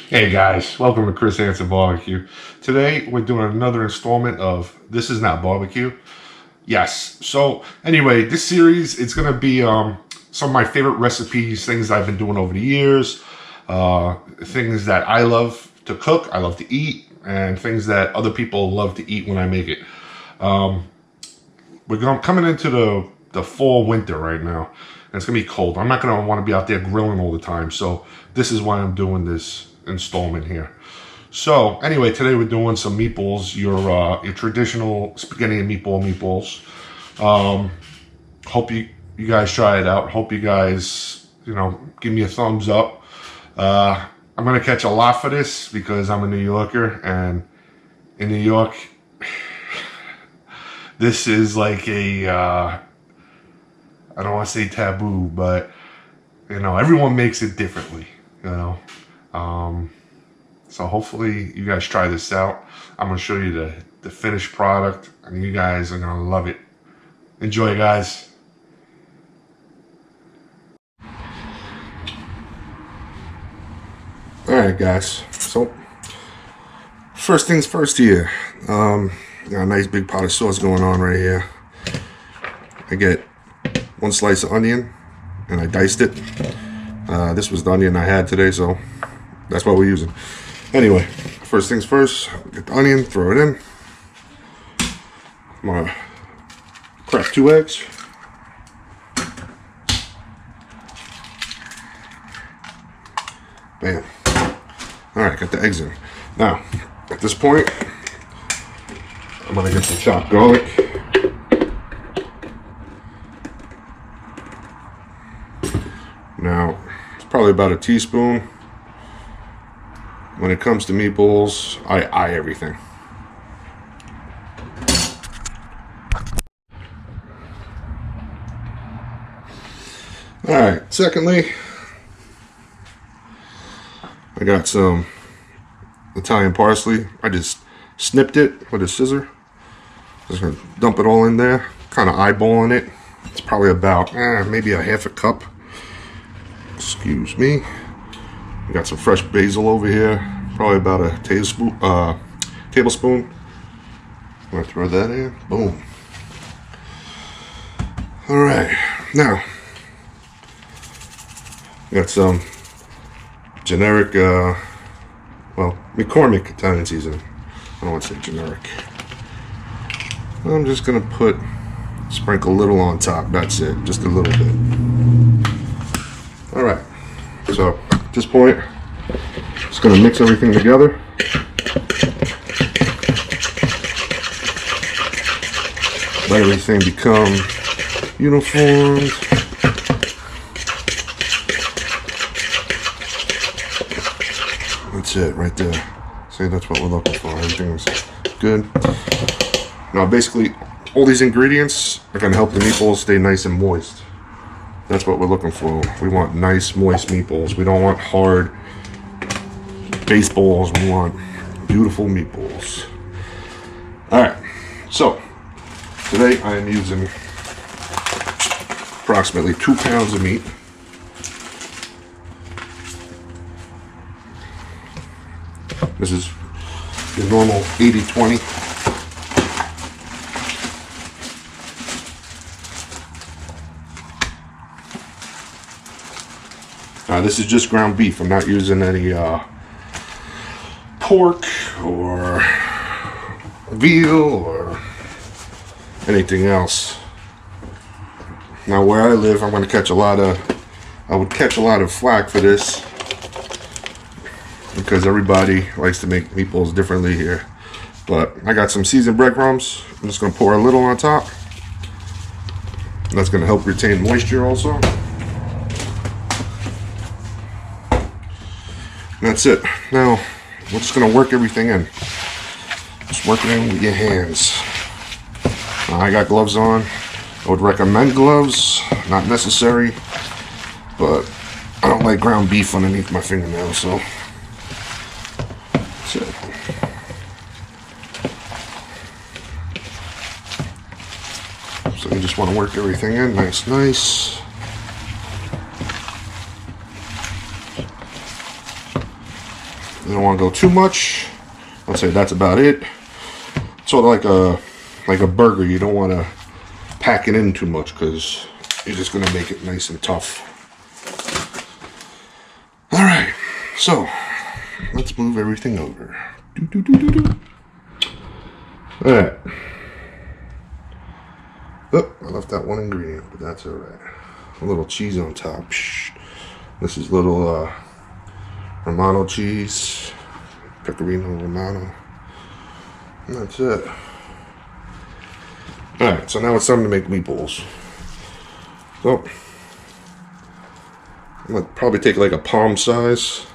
Hey guys, welcome to Chris Hansen Barbecue. Today we're doing another installment of This Is Not Barbecue. Yes. So anyway, this series it's gonna be some of my favorite recipes, things I've been doing over the years, things that I love to cook, I love to eat, and things that other people love to eat when I make it. Coming into the fall winter right now, and it's gonna be cold. I'm not gonna want to be out there grilling all the time, so this is why I'm doing this installment here. So anyway, today we're doing some meatballs, your traditional spaghetti and meatballs. Hope you guys try it out. Hope you guys give me a thumbs up. I'm gonna catch a lot for this because I'm a New Yorker, and in New York, this is like a I don't want to say taboo, but everyone makes it differently. So hopefully you guys try this out. I'm gonna show you the finished product, and you guys are gonna love it. Enjoy, guys. All right, guys. So first things first here. Got a nice big pot of sauce going on right here. I get one slice of onion, and I diced it. This was the onion I had today, so that's what we're using. Anyway, first things first, get the onion, throw it in. I'm gonna crack 2 eggs. Bam. Alright, got the eggs in. Now, at this point, I'm gonna get some chopped garlic. Now, it's probably about a teaspoon. When it comes to meatballs, I eye everything. Alright, secondly, I got some Italian parsley. I just snipped it with a scissor. Just gonna dump it all in there, kind of eyeballing it. It's probably about maybe a half a cup. Excuse me. We got some fresh basil over here, probably about a tablespoon. I'm gonna throw that in. Boom. All right, now got some generic, McCormick Italian seasoning. I don't want to say generic. I'm just gonna sprinkle a little on top. That's it, just a little bit. All right. So at this point, just going to mix everything together. Let everything become uniformed. That's it right there. See, that's what we're looking for. Everything's good. Now basically, all these ingredients are going to help the meatballs stay nice and moist. That's what we're looking for. We want nice, moist meatballs. We don't want hard baseballs. We want beautiful meatballs. Alright, so today I am using approximately 2 pounds of meat. This is your normal 80-20. This is just ground beef. I'm not using any pork or veal or anything else. Now where I live, I would catch a lot of flack for this because everybody likes to make meatballs differently here. But I got some seasoned breadcrumbs. I'm just going to pour a little on top. That's going to help retain moisture also. That's it. Now, we're just going to work everything in. Just work it in with your hands. I got gloves on. I would recommend gloves. Not necessary. But I don't like ground beef underneath my fingernails, so that's it. So you just want to work everything in. Nice. You don't want to go too much. I'd say that's about it. Sort of like a burger. You don't want to pack it in too much because you're just going to make it nice and tough. All right, so let's move everything over. All right. Oh, I left that one ingredient, but that's all right. A little cheese on top. This is little Romano cheese, Pecorino Romano. And that's it. All right, so now it's time to make meatballs. So I'm gonna probably take like a palm size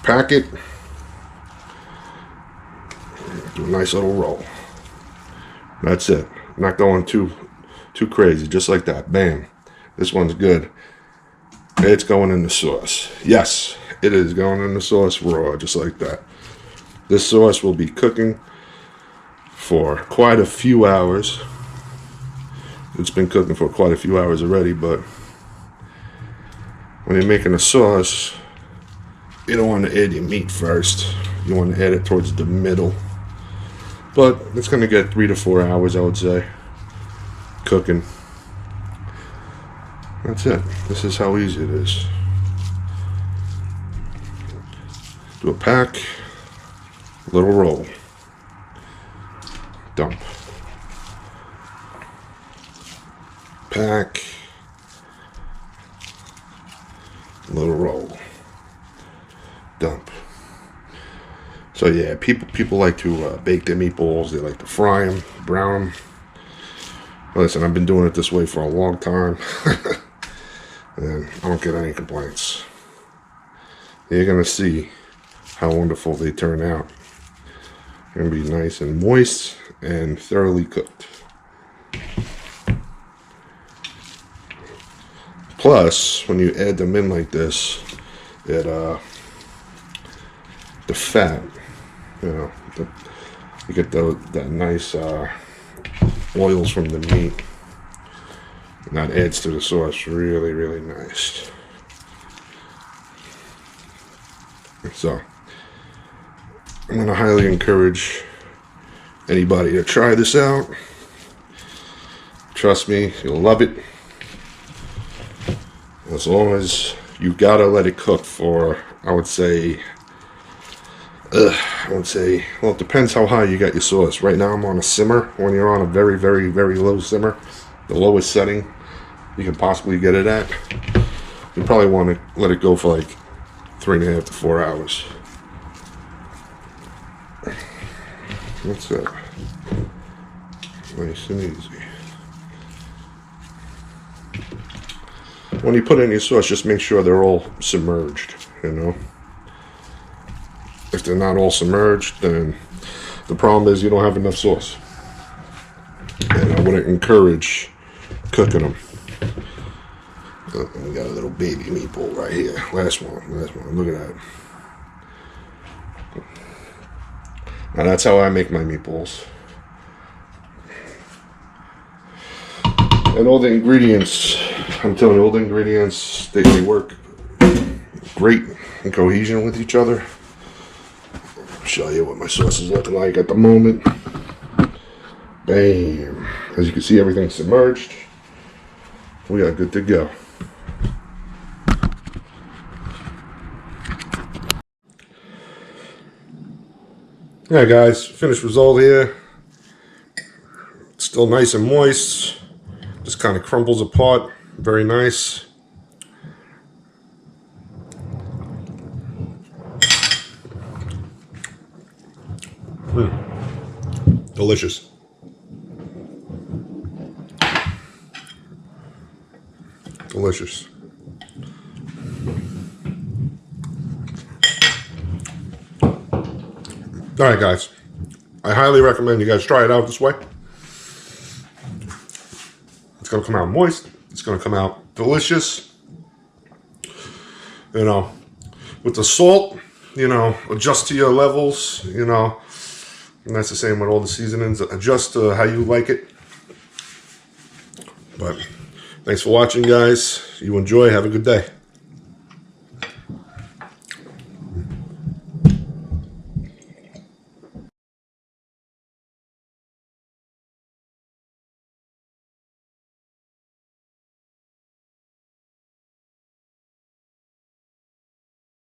packet, do a nice little roll. That's it. Not going too crazy, just like that. Bam. This one's good. It's going in the sauce. Yes, it is going in the sauce raw, just like that. This sauce will be cooking for quite a few hours. It's been cooking for quite a few hours already, but when you're making a sauce, you don't want to add your meat first. You want to add it towards the middle. But it's going to get 3 to 4 hours, I would say, cooking. That's it. This is how easy it is. Do a pack, little roll, dump. Pack, little roll, dump. So yeah, people like to bake their meatballs. They like to fry them, brown them. Listen, I've been doing it this way for a long time, and I don't get any complaints. You're gonna see how wonderful they turn out. They're gonna be nice and moist and thoroughly cooked. Plus, when you add them in like this, it the fat, you know, you get that nice oils from the meat, and that adds to the sauce really, really nice. So I'm going to highly encourage anybody to try this out. Trust me, you'll love it. As long as you gotta let it cook for, I would say, well, it depends how high you got your sauce. Right now I'm on a simmer. When you're on a very, very, very low simmer, the lowest setting you can possibly get it at, you probably want to let it go for like 3.5 to 4 hours. That's it. Nice and easy. When you put in your sauce, just make sure they're all submerged, you know. If they're not all submerged, then the problem is you don't have enough sauce. And I wouldn't encourage cooking them. We got a little baby meatball right here. Last one. Look at that. Now that's how I make my meatballs. And all the ingredients, I'm telling you, all the ingredients, they work great in cohesion with each other. I'll show you what my sauce is looking like at the moment. Bam. As you can see, everything's submerged. We are good to go. Yeah, guys, finished result here. It's still nice and moist. Just kind of crumbles apart. Very nice. Delicious. Delicious. All right, guys. I highly recommend you guys try it out this way. It's going to come out moist. It's going to come out delicious. You know, with the salt, you know, adjust to your levels, you know. And that's the same with all the seasonings. Adjust to how you like it. But thanks for watching, guys. You enjoy. Have a good day.